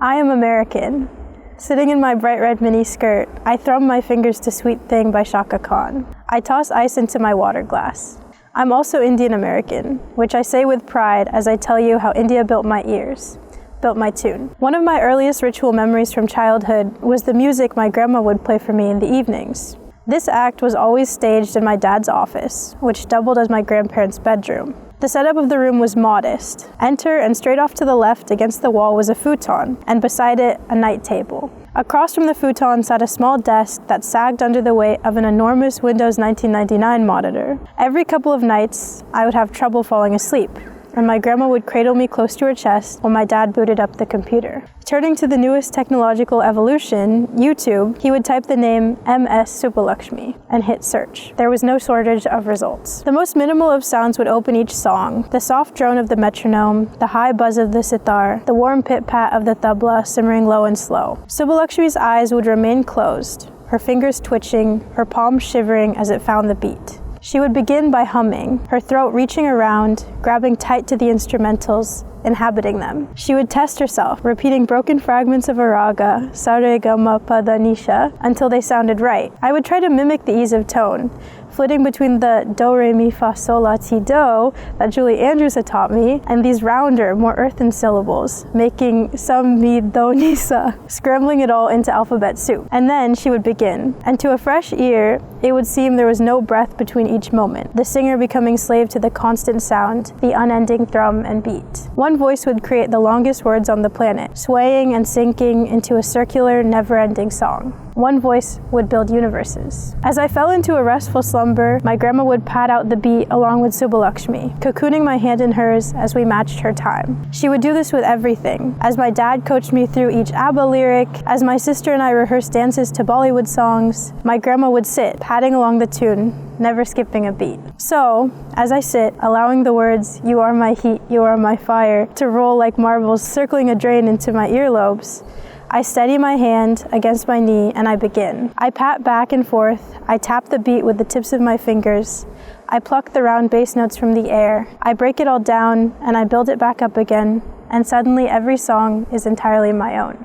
I am American. Sitting in my bright red mini skirt, I thrum my fingers to Sweet Thing by Chaka Khan. I toss ice into my water glass. I'm also Indian American, which I say with pride as I tell you how India built my ears, built my tune. One of my earliest ritual memories from childhood was the music my grandma would play for me in the evenings. This act was always staged in my dad's office, which doubled as my grandparents' bedroom. The setup of the room was modest. Enter, and straight off to the left against the wall was a futon, and beside it, a night table. Across from the futon sat a small desk that sagged under the weight of an enormous Windows 1999 monitor. Every couple of nights, I would have trouble falling asleep, and my grandma would cradle me close to her chest while my dad booted up the computer. Turning to the newest technological evolution, YouTube, he would type the name MS Subbulakshmi and hit search. There was no shortage of results. The most minimal of sounds would open each song: the soft drone of the metronome, the high buzz of the sitar, the warm pit-pat of the tabla simmering low and slow. Subbulakshmi's eyes would remain closed, her fingers twitching, her palms shivering as it found the beat. She would begin by humming, her throat reaching around, grabbing tight to the instrumentals, inhabiting them. She would test herself, repeating broken fragments of a raga, sa re ga ma pa da ni sha, until they sounded right. I would try to mimic the ease of tone, flitting between the do, re, mi, fa, sol, la, ti, do that Julie Andrews had taught me, and these rounder, more earthen syllables, making some, mi, do, ni, sa, scrambling it all into alphabet soup. And then she would begin, and to a fresh ear, it would seem there was no breath between each moment, the singer becoming slave to the constant sound, the unending thrum and beat. One voice would create the longest words on the planet, swaying and sinking into a circular, never-ending song. One voice would build universes. As I fell into a restful slumber, my grandma would pad out the beat along with Subbulakshmi, cocooning my hand in hers as we matched her time. She would do this with everything. As my dad coached me through each ABBA lyric, as my sister and I rehearsed dances to Bollywood songs, my grandma would sit, padding along the tune, never skipping a beat. So, as I sit, allowing the words, "You are my heat, you are my fire," to roll like marbles circling a drain into my earlobes, I steady my hand against my knee and I begin. I pat back and forth, I tap the beat with the tips of my fingers, I pluck the round bass notes from the air, I break it all down and I build it back up again, and suddenly every song is entirely my own.